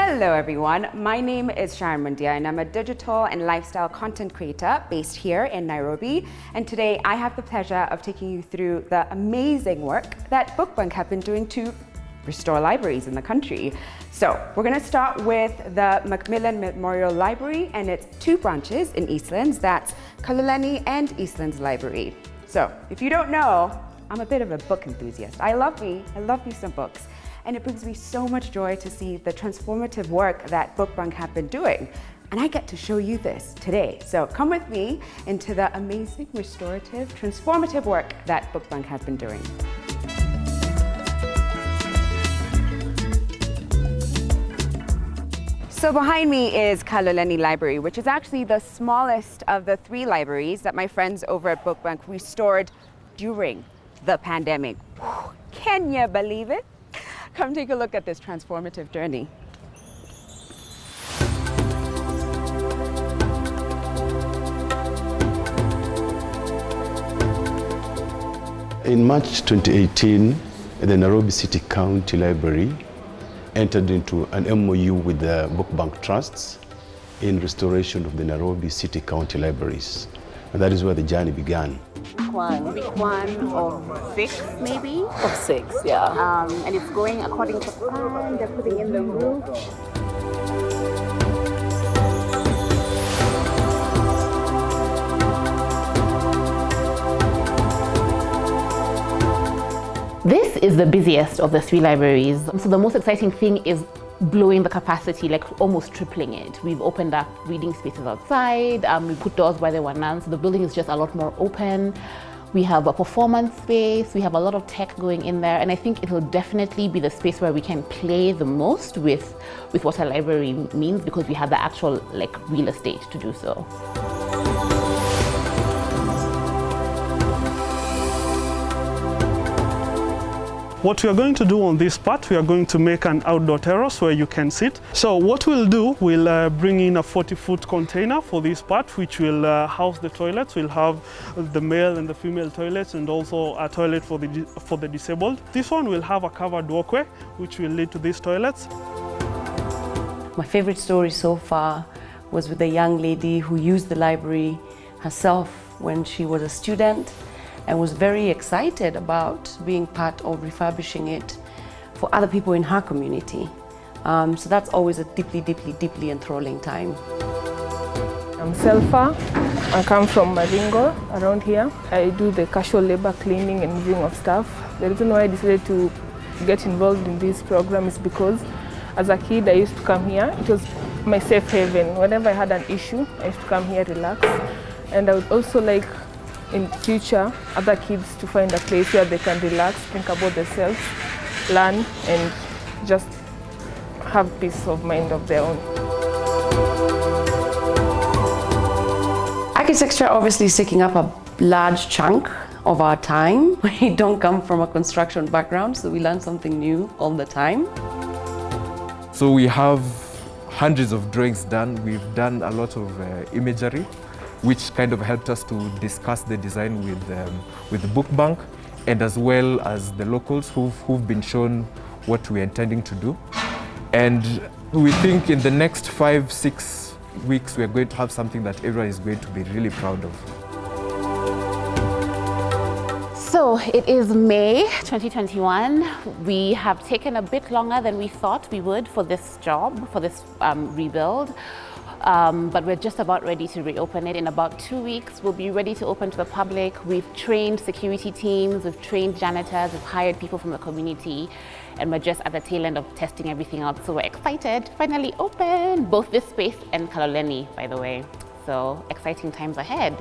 Hello everyone, my name is Sharon Mundia and I'm a digital and lifestyle content creator based here in Nairobi. And today I have the pleasure of taking you through the amazing work that Bookbunk have been doing to restore libraries in the country. So we're going to start with the Macmillan Memorial Library and its two branches in Eastlands, that's Kaloleni and Eastlands Library. So if you don't know, I'm a bit of a book enthusiast. I love me some books. And it brings me so much joy to see the transformative work that Bookbunk have been doing. And I get to show you this today. So come with me into the amazing, restorative, transformative work that Bookbunk have been doing. So behind me is Kaloleni Library, which is actually the smallest of the three libraries that my friends over at Bookbunk restored during the pandemic. Can you believe it? Come take a look at this transformative journey. In March 2018, the Nairobi City County Library entered into an MOU with the Bookbunk Trusts in restoration of the Nairobi City County Libraries. And that is where the journey began. Week one of 6, maybe? Of 6, yeah. And it's going according to plan. They're putting in the roof. This is the busiest of the three libraries. So the most exciting thing is blowing the capacity, like almost tripling it. We've opened up reading spaces outside, we put doors where there were none, so the building is just a lot more open. We have a performance space, we have a lot of tech going in there, and I think it will definitely be the space where we can play the most with what a library means, because we have the actual real estate to do so. What we are going to do on this part, we are going to make an outdoor terrace where you can sit. So what we'll do, we'll bring in a 40-foot container for this part, which will house the toilets. We'll have the male and the female toilets, and also a toilet for the disabled. This one will have a covered walkway, which will lead to these toilets. My favorite story so far was with a young lady who used the library herself when she was a student, and was very excited about being part of refurbishing it for other people in her community. So that's always a deeply enthralling time. I'm Selfa. I come from Maringo, around here. I do the casual labor cleaning and moving of stuff. The reason why I decided to get involved in this program is because as a kid I used to come here. It was my safe haven. Whenever I had an issue, I used to come here, relax. And I would also like in future other kids to find a place where they can relax, think about themselves, learn, and just have peace of mind of their own. Architecture obviously is taking up a large chunk of our time. We don't come from a construction background, so we learn something new all the time. So we have hundreds of drawings done. We've done a lot of imagery, which kind of helped us to discuss the design with the Bookbunk, and as well as the locals who've been shown what we're intending to do. And we think in the next 5-6 weeks we're going to have something that everyone is going to be really proud of. So it is May 2021. We have taken a bit longer than we thought we would for this job, for this rebuild. But we're just about ready to reopen it. In about 2 weeks, we'll be ready to open to the public. We've trained security teams, we've trained janitors, we've hired people from the community, and we're just at the tail end of testing everything out. So we're excited to finally open both this space and Kaloleni, by the way. So exciting times ahead.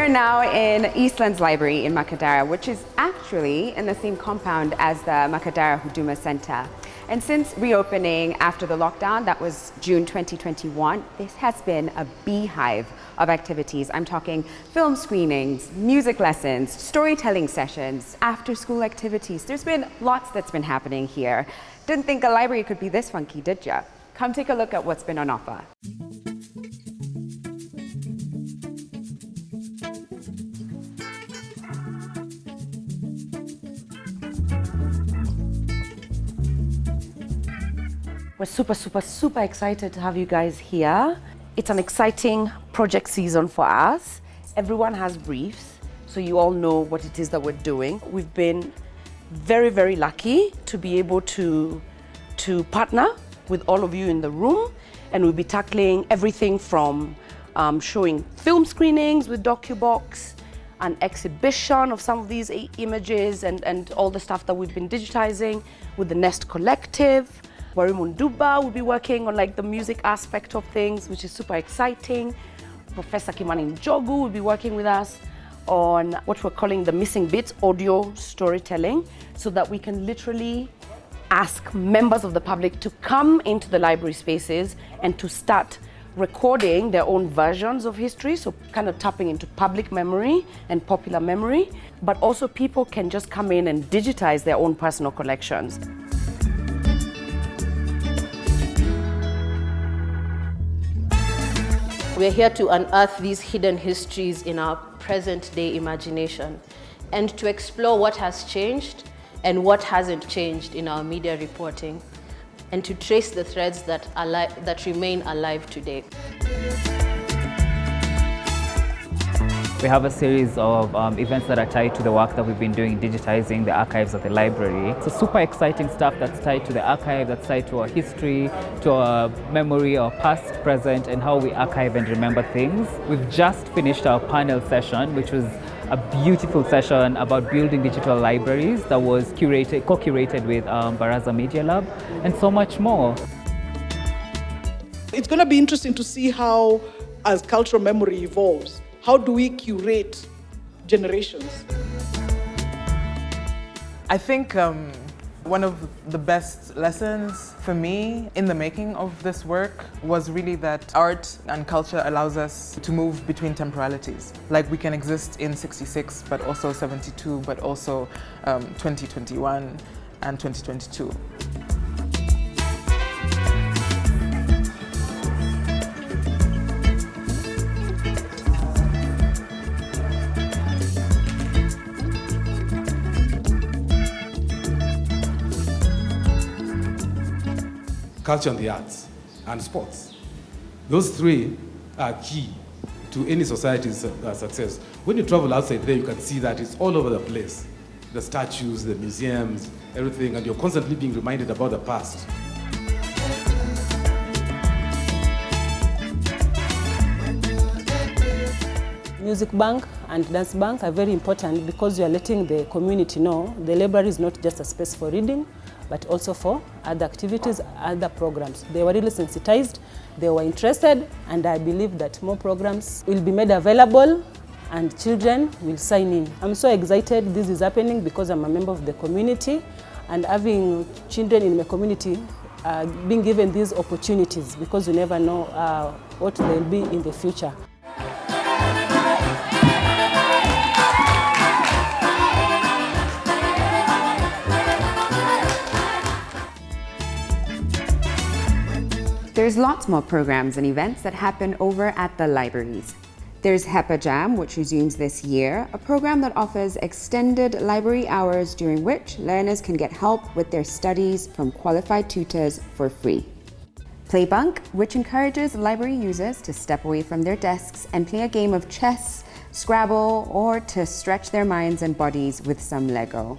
now in Eastlands Library in Makadara, which is actually in the same compound as the Makadara Huduma Center. And since reopening after the lockdown, that was June 2021, this has been a beehive of activities. I'm talking film screenings, music lessons, storytelling sessions, after-school activities. There's been lots that's been happening here. Didn't think a library could be this funky, did ya? Come take a look at what's been on offer. We're super excited to have you guys here. It's an exciting project season for us. Everyone has briefs, so you all know what it is that we're doing. We've been very lucky to be able to partner with all of you in the room, and we'll be tackling everything from showing film screenings with DocuBox, an exhibition of some of these images and all the stuff that we've been digitizing with the Nest Collective. Warimunduba will be working on like the music aspect of things, which is super exciting. Professor Kimani Njogu will be working with us on what we're calling the missing bits, audio storytelling, so that we can literally ask members of the public to come into the library spaces and to start recording their own versions of history, so kind of tapping into public memory and popular memory, but also people can just come in and digitize their own personal collections. We're here to unearth these hidden histories in our present-day imagination and to explore what has changed and what hasn't changed in our media reporting, and to trace the threads that remain alive today. We have a series of events that are tied to the work that we've been doing, digitizing the archives of the library. So super exciting stuff that's tied to the archive, that's tied to our history, to our memory, our past, present, and how we archive and remember things. We've just finished our panel session, which was a beautiful session about building digital libraries that was co-curated with Baraza Media Lab, and so much more. It's going to be interesting to see how, as cultural memory evolves, how do we curate generations? I think one of the best lessons for me in the making of this work was really that art and culture allows us to move between temporalities. Like we can exist in 66, but also 72, but also 2021 and 2022. Culture and the arts, and sports. Those three are key to any society's success. When you travel outside there, you can see that it's all over the place. The statues, the museums, everything, and you're constantly being reminded about the past. Music Bunk and Dance Bunk are very important because you are letting the community know the library is not just a space for reading, but also for other activities, other programs. They were really sensitized, they were interested, and I believe that more programs will be made available and children will sign in. I'm so excited this is happening because I'm a member of the community, and having children in my community being given these opportunities, because you never know what they'll be in the future. There's lots more programs and events that happen over at the libraries. There's HEPA Jam, which resumes this year, a program that offers extended library hours during which learners can get help with their studies from qualified tutors for free. Play Bunk, which encourages library users to step away from their desks and play a game of chess, Scrabble, or to stretch their minds and bodies with some Lego.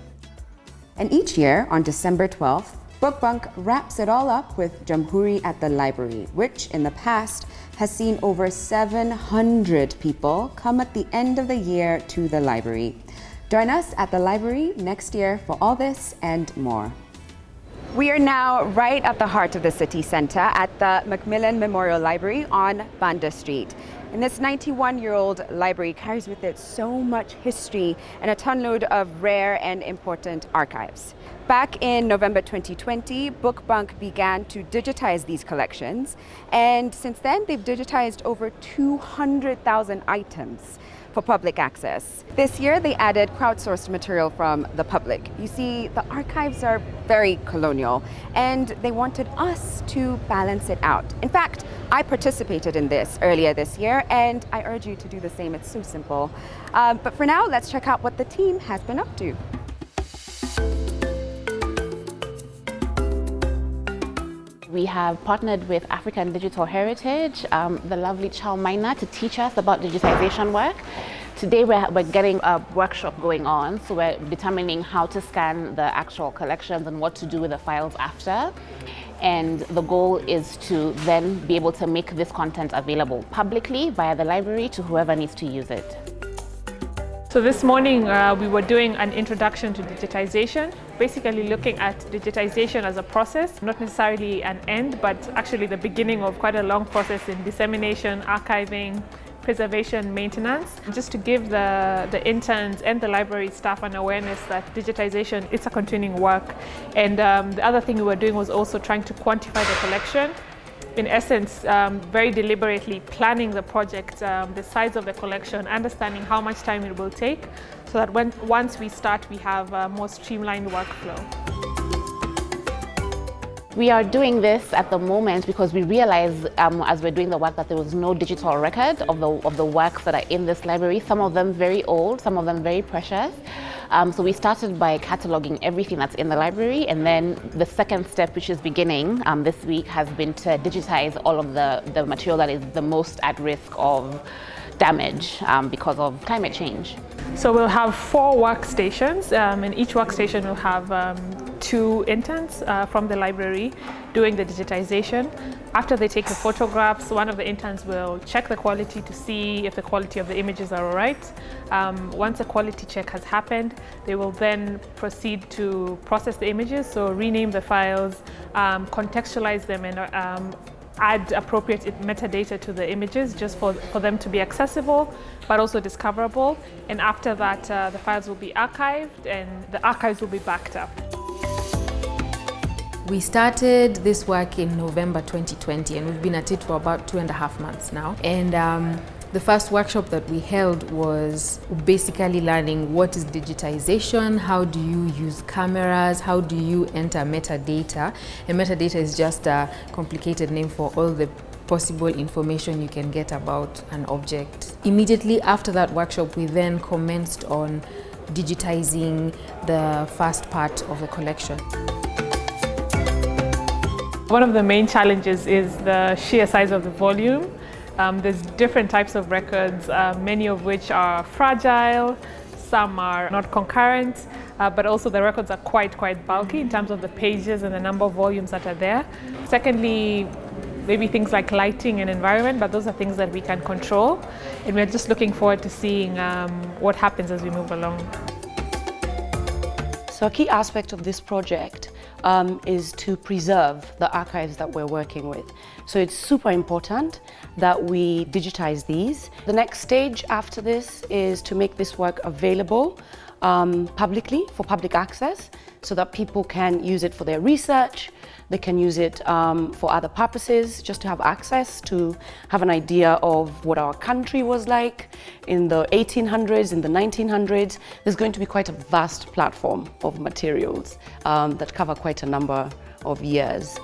And each year, on December 12th, Bookbunk wraps it all up with Jamhuri at the library, which in the past has seen over 700 people come at the end of the year to the library. Join us at the library next year for all this and more. We are now right at the heart of the city centre at the Macmillan Memorial Library on Banda Street. And this 91-year-old library carries with it so much history and a tonload of rare and important archives. Back in November 2020, Bookbunk began to digitize these collections, and since then they've digitized over 200,000 items for public access. This year they added crowdsourced material from the public. You see, the archives are very colonial and they wanted us to balance it out. In fact, I participated in this earlier this year and I urge you to do the same. It's so simple. But for now, let's check out what the team has been up to. We have partnered with African Digital Heritage, the lovely Chow Maina, to teach us about digitization work. Today we're getting a workshop going on, so we're determining how to scan the actual collections and what to do with the files after. And the goal is to then be able to make this content available publicly via the library to whoever needs to use it. So this morning we were doing an introduction to digitization, basically looking at digitization as a process, not necessarily an end, but actually the beginning of quite a long process in dissemination, archiving, preservation, maintenance, just to give the interns and the library staff an awareness that digitization is a continuing work. And the other thing we were doing was also trying to quantify the collection. In essence, very deliberately planning the project, the size of the collection, understanding how much time it will take, so that once we start, we have a more streamlined workflow. We are doing this at the moment because we realized as we're doing the work that there was no digital record of the works that are in this library, some of them very old, some of them very precious. So we started by cataloging everything that's in the library, and then the second step, which is beginning this week, has been to digitize all of the material that is the most at risk of damage because of climate change. So we'll have 4 workstations, and each workstation will have 2 interns from the library doing the digitization. After they take the photographs, one of the interns will check the quality to see if the quality of the images are all right. Once a quality check has happened, they will then proceed to process the images, so rename the files, contextualize them, and add appropriate metadata to the images just for them to be accessible but also discoverable. And after that, the files will be archived and the archives will be backed up. We started this work in November 2020 and we've been at it for about 2.5 months now. And the first workshop that we held was basically learning what is digitization, how do you use cameras, how do you enter metadata. And metadata is just a complicated name for all the possible information you can get about an object. Immediately after that workshop, we then commenced on digitizing the first part of the collection. One of the main challenges is the sheer size of the volume. There's different types of records, many of which are fragile, some are not concurrent, but also the records are quite bulky in terms of the pages and the number of volumes that are there. Secondly, maybe things like lighting and environment, but those are things that we can control. And we're just looking forward to seeing what happens as we move along. So a key aspect of this project is to preserve the archives that we're working with. So it's super important that we digitize these. The next stage after this is to make this work available publicly for public access so that people can use it for their research, they can use it for other purposes, just to have access, to have an idea of what our country was like in the 1800s, in the 1900s. There's going to be quite a vast platform of materials that cover quite a number of years.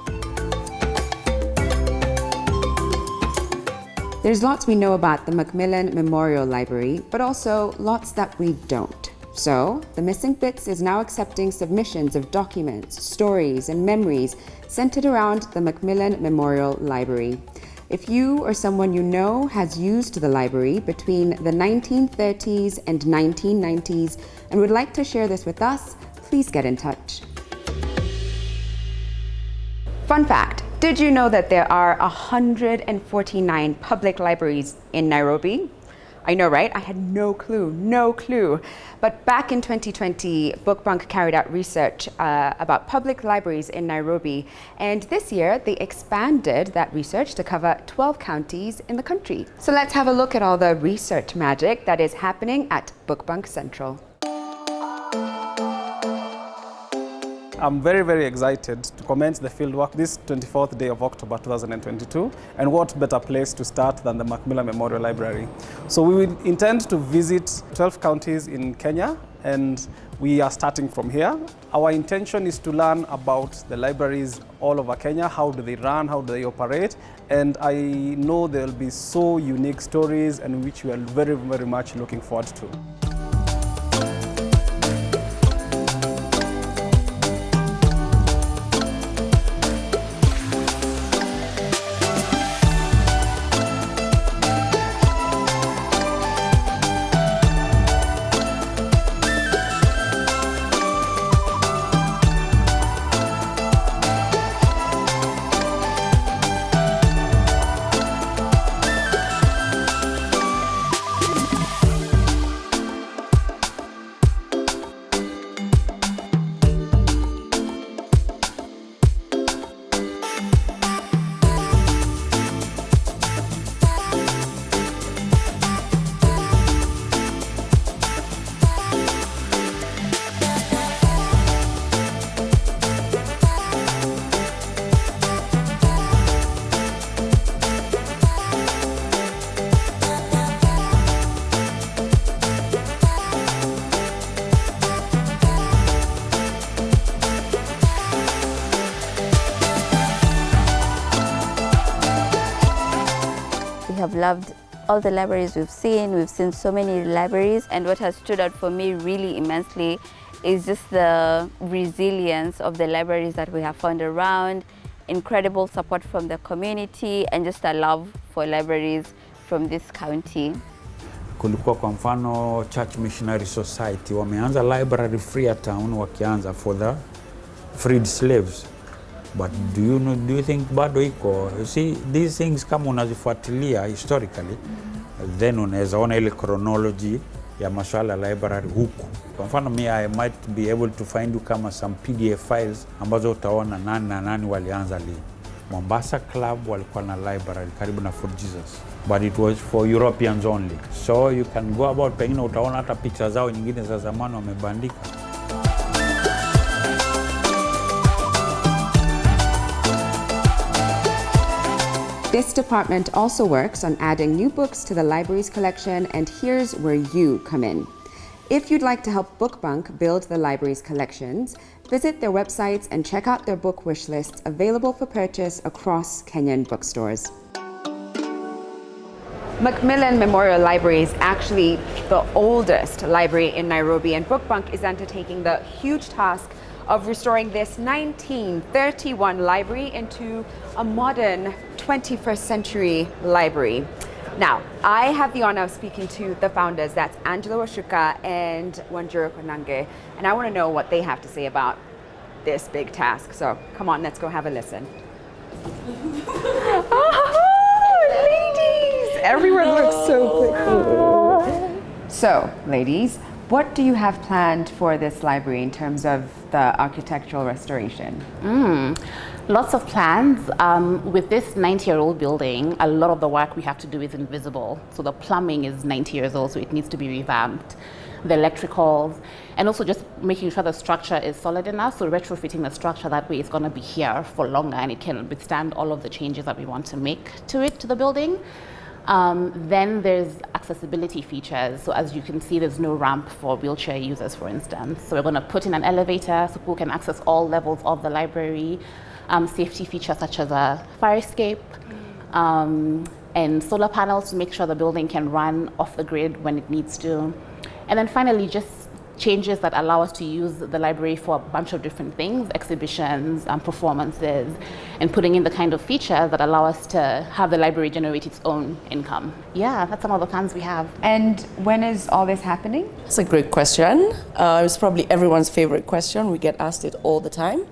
There's lots we know about the Macmillan Memorial Library, but also lots that we don't. So, The Missing Bits is now accepting submissions of documents, stories, and memories centered around the Macmillan Memorial Library. If you or someone you know has used the library between the 1930s and 1990s and would like to share this with us, please get in touch. Fun fact, did you know that there are 149 public libraries in Nairobi? I know, right? I had no clue. But back in 2020, Bookbunk carried out research about public libraries in Nairobi. And this year, they expanded that research to cover 12 counties in the country. So let's have a look at all the research magic that is happening at Bookbunk Central. I'm very, very excited to commence the fieldwork this 24th day of October 2022. And what better place to start than the Macmillan Memorial Library. So we will intend to visit 12 counties in Kenya, and we are starting from here. Our intention is to learn about the libraries all over Kenya. How do they run? How do they operate? And I know there will be so unique stories, and which we are very, very much looking forward to. Have loved all the libraries we've seen. We've seen so many libraries, and what has stood out for me really immensely is just the resilience of the libraries that we have found around, incredible support from the community, and just a love for libraries from this county. Kulikuwa kwa mfano Church Missionary Society wameanza library free at town wakianza for the freed slaves. But do you think bado iko? You see, these things kama unazifuatilia historically, then unaweza ona ile chronology ya masuala library huku. Kwa mfano I might be able to find you kama some PDF files ambazo utaona nani na nani walianza lini. Mombasa Club walikuwa na library karibu na Fort Jesus, but it was for Europeans only. So you can go about, pengine utaona hata picha zao nyingine za zamani wamebandika. This department also works on adding new books to the library's collection, and here's where you come in. If you'd like to help Bookbunk build the library's collections, visit their websites and check out their book wish lists available for purchase across Kenyan bookstores. Macmillan Memorial Library is actually the oldest library in Nairobi, and Bookbunk is undertaking the huge task of restoring this 1931 library into a modern 21st century library. Now, I have the honor of speaking to the founders, that's Angelo Oshuka and Wanjiro Konange, and I want to know what they have to say about this big task. So come on, let's go have a listen. Oh, ladies! Everyone looks so pretty. So, ladies, what do you have planned for this library in terms of the architectural restoration? Lots of plans. With this 90-year-old building, a lot of the work we have to do is invisible. So the plumbing is 90 years old, so it needs to be revamped. The electricals, and also just making sure the structure is solid enough, so retrofitting the structure that way it's going to be here for longer and it can withstand all of the changes that we want to make to it, to the building. Then there's accessibility features. So as you can see, there's no ramp for wheelchair users, for instance. So we're going to put in an elevator so people can access all levels of the library. Safety features such as a fire escape, and solar panels to make sure the building can run off the grid when it needs to. And then finally, just changes that allow us to use the library for a bunch of different things, exhibitions, performances, and putting in the kind of features that allow us to have the library generate its own income. Yeah, that's some of the plans we have. And when is all this happening? That's a great question. It's probably everyone's favorite question. We get asked it all the time.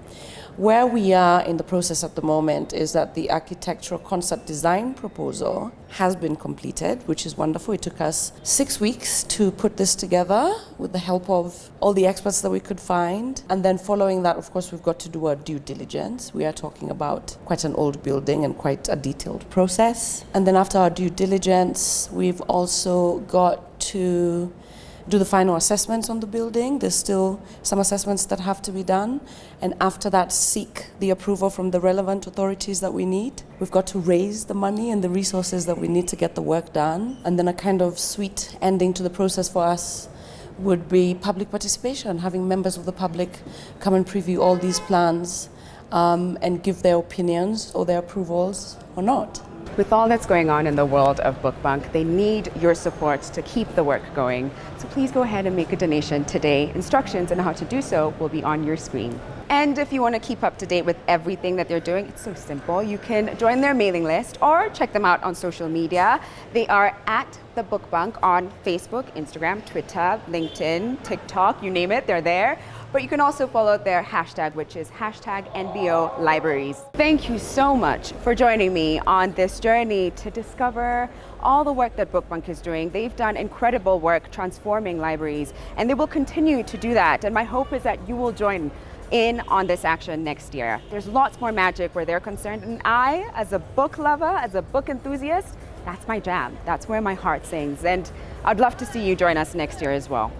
Where we are in the process at the moment is that the architectural concept design proposal has been completed, which is wonderful. It took us 6 weeks to put this together with the help of all the experts that we could find. And then following that, of course, we've got to do our due diligence. We are talking about quite an old building and quite a detailed process. And then after our due diligence, we've also got to do the final assessments on the building. There's still some assessments that have to be done. And after that, seek the approval from the relevant authorities that we need. We've got to raise the money and the resources that we need to get the work done. And then a kind of sweet ending to the process for us would be public participation, having members of the public come and preview all these plans and give their opinions or their approvals or not. With all that's going on in the world of Bookbunk, they need your support to keep the work going. So please go ahead and make a donation today. Instructions on how to do so will be on your screen. And if you want to keep up to date with everything that they're doing, it's so simple. You can join their mailing list or check them out on social media. They are at the Bookbunk on Facebook, Instagram, Twitter, LinkedIn, TikTok, you name it, they're there. But you can also follow their hashtag, which is hashtag NBO Libraries. Thank you so much for joining me on this journey to discover all the work that Bookbunk is doing. They've done incredible work transforming libraries, and they will continue to do that. And my hope is that you will join in on this action next year. There's lots more magic where they're concerned, and I, as a book lover, as a book enthusiast, that's my jam. That's where my heart sings, and I'd love to see you join us next year as well.